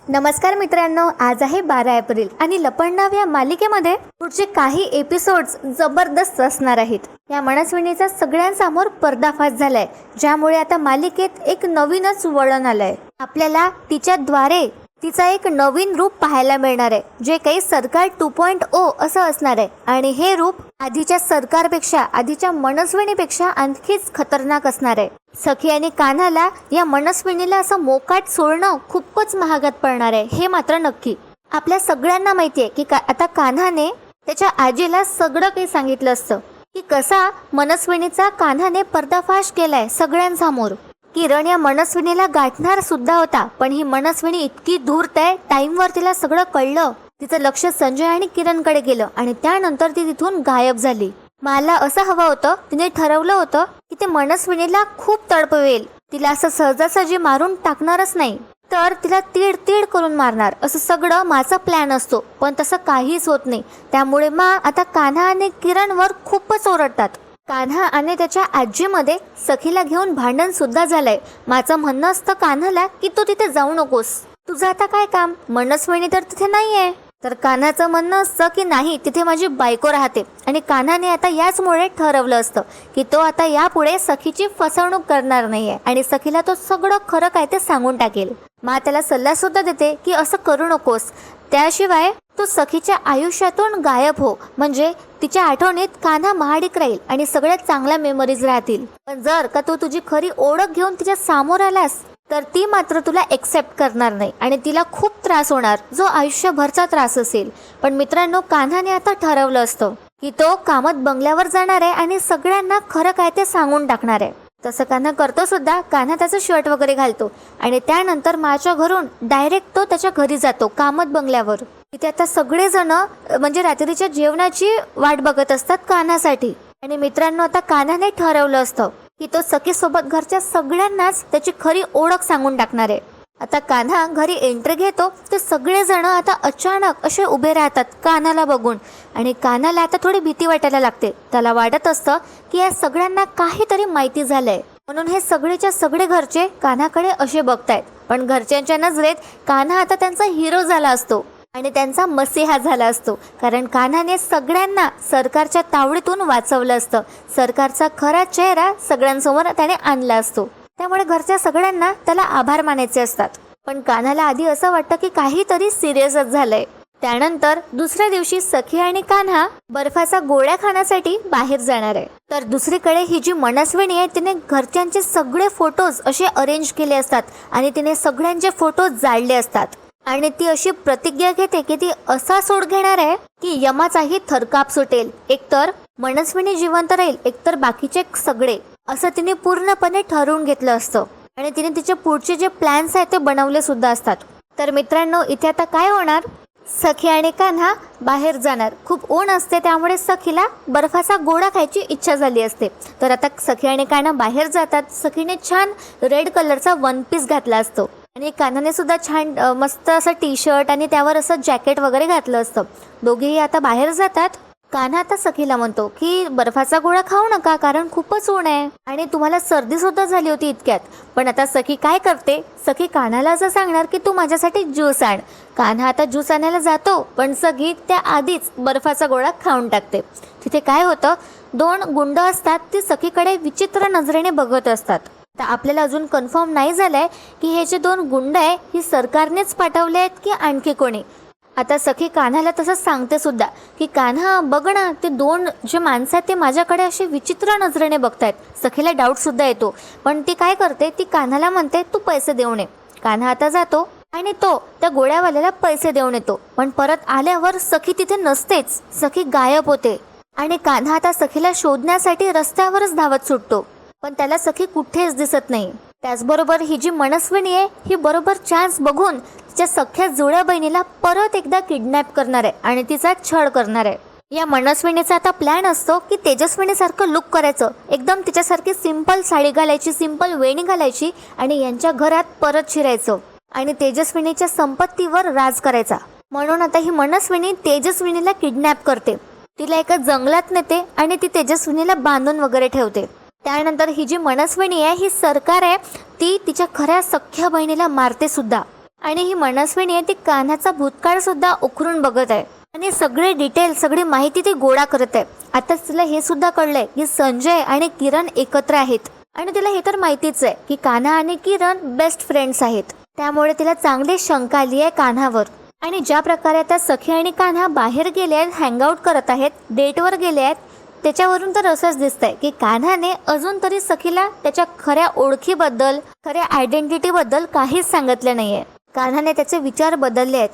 नमस्कार मित्रांनो, आज आहे 12 एप्रिल आणि लपंडाव या मालिकेमध्ये पुढचे काही एपिसोड्स जबरदस्त असणार आहेत. या मनस्विनीचा सगळ्यांसमोर पर्दाफाश झालाय, ज्यामुळे आता मालिकेत एक नवीनच वळण आलंय. आपल्याला तिच्याद्वारे तिचा एक नवीन रूप पाहायला मिळणार आहे, जे काही सरकार 2.0 असं असणार आहे. आणि हे रूप आधीच्या सरकारपेक्षा, आधीच्या मनस्विनीपेक्षा आणखीच खतरनाक असणार आहे. सखी आणि कान्हाला या मनस्विनीला असं मोकाट सोडणं खूपच महागात पडणार आहे, हे मात्र नक्की. आपल्या सगळ्यांना माहिती आहे की आता कान्हाने त्याच्या आजीला सगळं काही सांगितलं असतं की कसा मनस्विनीचा कान्हाने पर्दाफाश केलाय सगळ्यांसमोर. किरण या मनस्विनीला गाठणार सुद्धा होता, पण ही मनस्विनी इतकी धूर्त आहे, टाइमवर तिला सगळं कळलं. तिचं लक्ष संजय आणि किरणकडे गेलं आणि त्यानंतर ती तिथून गायब झाली. मला असं हवं होतं, तिने ठरवलं होतं की ते मनस्विनीला खूप तडपवेल, तिला असं सहजासहजी मारून टाकणारच नाही, तर तिला तीड तीड करून मारणार, असं सगळं माझा प्लॅन असतो. पण तसं काहीच होत नाही. त्यामुळे आता कान्हा आणि किरणवर खूपच ओरडतात. कान्हा आणि त्याच्या आजीमध्ये सखीला घेऊन भांडण सुद्धा झालंय. माझं म्हणणं असतं कान्हाला की तू तिथे जाऊ नकोस, तुझं आता काय काम, मनस्विनी तर तिथे नाहीये. तर कान्हाचं म्हणणं असतं की नाही, तिथे माझी बायको राहते. आणि कान्हाने आता याचमुळे ठरवलं असतं की तो आता यापुढे सखीची फसवणूक करणार नाहीये आणि सखीला तो सगळं खरं काय ते सांगून टाकेल. त्याला सल्ला सुद्धा देते की असं करू नकोस, त्याशिवाय तू सखीच्या आयुष्यातून गायब हो, म्हणजे तिच्या आठवणीत कान्हा महाडिक राहील आणि सगळ्यात चांगल्या मेमरीज राहतील. पण जर का तू तुझी खरी ओळख घेऊन तिच्या समोर आलास तर ती मात्र तुला एक्सेप्ट करणार नाही आणि तिला खूप त्रास होणार, जो आयुष्यभरचा त्रास असेल. पण मित्रांनो, कान्हाने आता ठरवलं असतं की तो कामत बंगल्यावर जाणार आहे आणि सगळ्यांना खरं काय ते सांगून टाकणार आहे. तसं कान्हा करतो सुद्धा. कान्हा त्याचं शर्ट वगैरे घालतो आणि त्यानंतर माझ्या घरून डायरेक्ट तो त्याच्या घरी जातो, कामत बंगल्यावर. तिथे आता सगळेजण म्हणजे रात्रीच्या जेवणाची वाट बघत असतात कान्हासाठी. आणि मित्रांनो, आता कान्हाने ठरवलं असतं की तो सखीसोबत घरच्या सगळ्यांनाच त्याची खरी ओळख सांगून टाकणार आहे. आता कान्हा घरी एंट्री घेतो तर सगळेजण आता अचानक असे उभे राहतात कान्हाला बघून. आणि कान्हाला आता थोडी भीती वाटायला लागते. त्याला वाटत असतं की या सगळ्यांना काहीतरी माहिती झालंय, म्हणून हे सगळेच्या सगळे घरचे कान्हाकडे असे बघतायत. पण घरच्यांच्या नजरेत कान्हा आता त्यांचा हिरो झाला असतो आणि त्यांचा मसीहा झाला असतो, कारण कान्हाने सगळ्यांना सरकारच्या तावडीतून वाचवलं असतं. सरकारचा खरा चेहरा सगळ्यांसमोर त्याने आणला असतो. त्यामुळे घरच्या सगळ्यांना त्याला आभार मानायचे असतात. पण कान्हाला आधी असं वाटतं की काहीतरी सिरियसच झालंय. त्यानंतर दुसऱ्या दिवशी सखी आणि कान्हा बर्फाचा गोळ्या खाण्यासाठी बाहेर जाणार आहे. तर दुसरीकडे ही जी मनस्विनी आहे, तिने घरच्यांचे सगळे फोटोज असे अरेंज केले असतात आणि तिने सगळ्यांचे फोटोज जाळले असतात. आणि ती अशी प्रतिज्ञा घेते की ती असा सूड घेणार आहे की यमाचाही थरकाप सुटेल. एकतर मनस्विनी जिवंत राहील, एकतर बाकीचे सगळे, असं तिने पूर्णपणे ठरवून घेतलं असतं. आणि तिने तिचे पुढचे जे प्लॅन्स आहेत ते बनवले सुद्धा असतात. तर मित्रांनो, इथे आता काय होणार, सखी आणि कान्हा बाहेर जाणार. खूप ऊन असते, त्यामुळे सखीला बर्फाचा गोळा खायची इच्छा झाली असते. तर आता सखी आणि कान्हा बाहेर जातात. सखीने छान रेड कलरचा वन पीस घातला असतो आणि कान्हाने सुद्धा छान मस्त असं टी शर्ट आणि त्यावर असं जॅकेट वगैरे घातलं असतं. दोघेही आता बाहेर जातात. कान्हा आता सखीला म्हणतो की बर्फाचा गोळा खाऊ नका, कारण खूपच ऊन आहे आणि तुम्हाला सर्दी सुद्धा झाली होती इतक्यात. पण आता सखी काय करते, सखी कान्हाला असं सांगणार की तू माझ्यासाठी ज्यूस आण. कान्हा आता ज्यूस आणायला जातो, पण सखी त्या आधीच बर्फाचा गोळा खाऊन टाकते. तिथे काय होतं, दोन गुंड असतात, ती सखीकडे विचित्र नजरेने बघत असतात. तर आपल्याला अजून कन्फर्म नाही झालंय की हे जे दोन गुंड आहे ही सरकारनेच पाठवले आहेत की आणखी कोणी. आता सखी कान्हाला तसंच सांगते सुद्धा की कान्हा बघ ना, ते दोन जे माणसं आहेत ते माझ्याकडे असे विचित्र नजरेने बघतायत. सखीला डाऊट सुद्धा येतो, पण ती काय करते, ती कान्हाला म्हणते तू पैसे देऊन ये. कान्हा आता जातो आणि तो त्या गोळ्यावाल्याला पैसे देऊन येतो. पण परत आल्यावर सखी तिथे नसतेच, सखी गायब होते. आणि कान्हा आता सखीला शोधण्यासाठी रस्त्यावरच धावत सुटतो, पण त्याला सखी कुठेच दिसत नाही. त्याचबरोबर ही जी मनस्विनी आहे ही बरोबर चान्स बघून तिच्या सख्या जुळ्या बहिणीला परत एकदा किडनॅप करणार आहे आणि तिचा छळ करणार आहे. या मनस्विनीचा आता प्लॅन असतो की तेजस्विनीसारखं लुक करायचं, एकदम तिच्यासारखी सिंपल साडी घालायची, सिंपल वेणी घालायची आणि यांच्या घरात परत शिरायचं आणि तेजस्विनीच्या संपत्तीवर राज करायचा. म्हणून आता ही मनस्विनी तेजस्विनीला किडनॅप करते, तिला एका जंगलात नेते आणि ती तेजस्विनीला बांधून वगैरे ठेवते. त्यानंतर ही जी मनस्विनी आहे ही सरकार आहे ती तिच्या खऱ्या सख्या बहिणीला मारते सुद्धा आणि ही मनस्विनी आहे ती कान्हाचा भूतकाळ सुद्धा उकरून बघत आहे आणि सगळे डिटेल सगळी माहिती ती गोळा करत आहे. आता तिला हे सुद्धा कळलंय की संजय आणि किरण एकत्र आहेत आणि तिला हे तर माहितीच आहे की कान्हा आणि किरण बेस्ट फ्रेंड्स आहेत. त्यामुळे तिला चांगली शंका आली आहे कान्हावर. आणि ज्या प्रकारे आता सखी आणि कान्हा बाहेर गेले आहेत, हँगआउट करत आहेत, डेटवर गेले आहेत, त्याच्यावरून तर असंच दिसतंय की कान्हाने अजून तरी सखीला त्याच्या खऱ्या ओळखीबद्दल खऱ्या आयडेंटिटीबद्दल काहीच सांगितलं नाहीये. कान्हाने त्याचे विचार बदलले आहेत.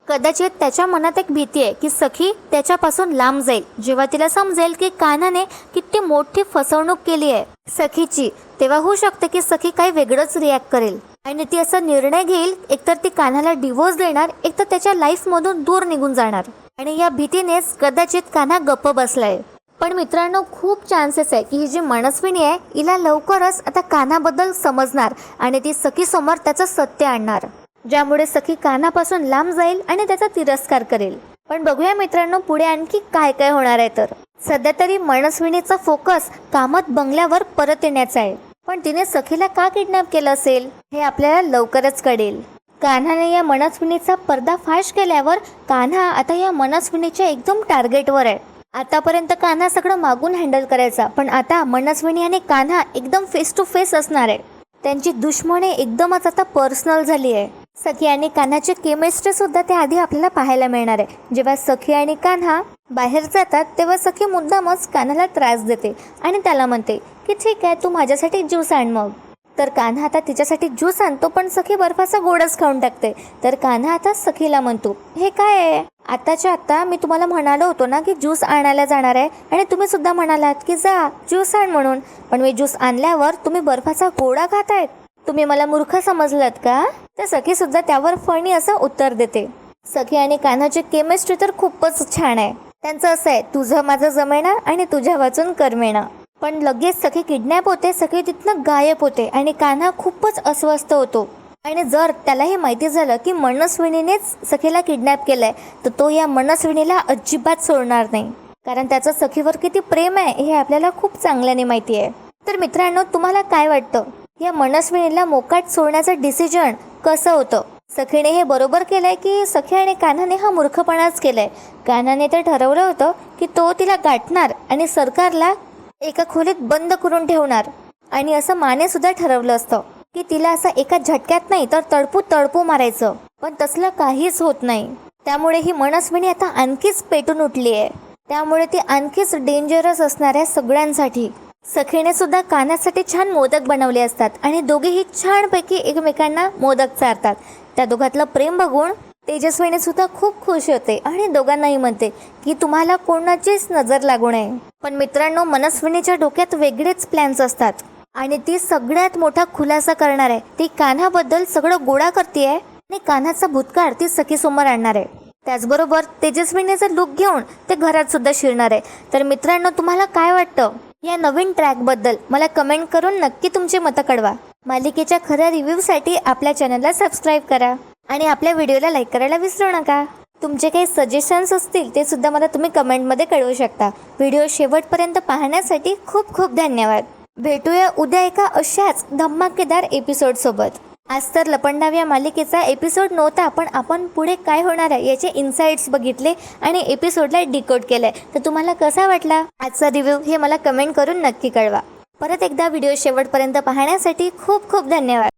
कदाचित त्याच्या मनात एक भीती आहे की सखी त्याच्यापासून लांब जाईल. जेव्हा तिला समजेल की कान्हाने किती मोठी फसवणूक केली आहे सखीची, तेव्हा होऊ शकते की सखी काही वेगळंच रिॲक्ट करेल आणि ती असा निर्णय घेईल, एकतर ती कान्हाला डिवोर्स देणार, एकतर त्याच्या लाईफमधून दूर निघून जाणार. आणि या भीतीनेच कदाचित कान्हा गप्प बसलाय. पण मित्रांनो, खूप चान्सेस आहे की ही जी मनस्विनी आहे हिला लवकरच आता कान्हाबद्दल समजणार आणि ती सखीसमोर त्याचं सत्य आणणार, ज्यामुळे सखी कान्हापासून लांब जाईल आणि त्याचा तिरस्कार करेल. पण बघूया मित्रांनो पुढे आणखी काय काय होणार आहे. तर सध्या तरी मनस्विनीचा फोकस कामत बंगल्यावर परत येण्याचा आहे. पण तिने सखीला का किडनॅप केलं असेल हे आपल्याला लवकरच कळेल. कान्हाने या मनस्विनीचा पर्दाफाश केल्यावर कान्हा आता या मनस्विनीच्या एकदम टार्गेटवर आहे. आतापर्यंत कान्हा सगळं मागून हँडल करायचा, पण आता मनस्विनी आणि कान्हा एकदम फेस टू फेस असणार आहे. त्यांची दुश्मनी एकदमच आता पर्सनल झाली आहे. सखी आणि कान्हाची केमिस्ट्री सुद्धा त्याआधी आपल्याला पाहायला मिळणार आहे. जेव्हा सखी आणि कान्हा बाहेर जातात तेव्हा सखी मुद्दामच कान्हाला त्रास देते आणि त्याला म्हणते की ठीक आहे, तू माझ्यासाठी ज्यूस आण मग. तर कान्हा आता तिच्यासाठी ज्यूस आणतो, पण सखी बर्फाचा गोडच खाऊन टाकते. तर कान्हा आता सखीला म्हणतो, हे काय आहे? आताच्या आता मी तुम्हाला म्हणालो होतो ना की ज्यूस आणायला जाणार आहे आणि तुम्ही सुद्धा म्हणालात की जा ज्यूस आण म्हणून, पण मी ज्यूस आणल्यावर तुम्ही बर्फाचा गोळा खातायत. तुम्ही मला मूर्ख समजलात का? तर सखी सुद्धा त्यावर फणी असं उत्तर देते. सखी आणि कान्हाची केमिस्ट्री तर खूपच छान आहे. त्यांचं असं आहे, तुझं माझं जमेना आणि तुझ्या वाचून करमेना. पण लगेच सखी किडनॅप होते, सखी तिथनं गायब होते आणि कान्हा खूपच अस्वस्थ होतो. आणि जर त्याला हे माहिती झालं की मनस्विनीनेच सखीला किडनॅप केलंय तर तो या मनस्विनीला अजिबात सोडणार नाही, कारण त्याचं सखीवर किती प्रेम आहे हे आपल्याला खूप चांगल्याने माहिती आहे. तर मित्रांनो, तुम्हाला काय वाटतं, या मनस्विनीला मोकाट सोडण्याचं डिसिजन कसं होतं? सखीने हे बरोबर केलंय की सखी आणि कान्हाने हा मूर्खपणाच केलाय? कान्हाने तर ठरवलं होतं की तो तिला गाठणार आणि सरकारला एका खोलीत बंद करून ठेवणार, आणि असं माने सुद्धा ठरवलं असतं की तिला असं एका झटक्यात नाही तर तडपू मारायचं. पण तसलं काहीच होत नाही. त्यामुळे ही मनस्विनी आता आणखीच पेटून उठली आहे. त्यामुळे ती आणखीच डेंजरस असणार आहे सगळ्यांसाठी. सखीने सुद्धा कान्हासाठी छान मोदक बनवले असतात आणि दोघेही छानपैकी एकमेकांना मोदक चारतात. त्या दोघातलं प्रेम बघून तेजस्विनी सुद्धा खूप खुश होते आणि दोघांनाही म्हणते की तुम्हाला कोणाचीच नजर लागू नये. पण मित्रांनो, मनस्विनीच्या डोक्यात वेगळेच प्लॅन्स असतात आणि ती सगळ्यात मोठा खुलासा करणार आहे. ती कान्हाबद्दल सगळं गोळा करते आणि कान्हाचा भूतकाळ ती सखीसमोर आणणार आहे. त्याचबरोबर तेजस्विनीचा लुक घेऊन ते घरात सुद्धा शिरणार आहे. तर मित्रांनो, तुम्हाला काय वाटतं या नवीन ट्रॅकबद्दल? मला कमेंट करून नक्की तुमची मतं कळवा. मालिकेच्या खऱ्या रिव्ह्यूसाठी आपल्या चॅनलला सबस्क्राईब करा आणि आपल्या व्हिडिओला लाईक करायला विसरू नका. तुमचे काही सजेशन्स असतील ते सुद्धा मला तुम्ही कमेंटमध्ये कळवू शकता. व्हिडिओ शेवटपर्यंत पाहण्यासाठी खूप खूप धन्यवाद. भेटूया उद्या एका अशाच धमाकेदार एपिसोडसोबत. आज तर लपंडाव या मालिकेचा एपिसोड नव्हता, पण आपण पुढे काय होणार आहे याचे इन्साइट्स बघितले आणि एपिसोडला डिकोड केलंय. तर तुम्हाला कसा वाटला आजचा रिव्ह्यू हे मला कमेंट करून नक्की कळवा. परत एकदा व्हिडिओ शेवटपर्यंत पाहण्यासाठी खूप खूप धन्यवाद.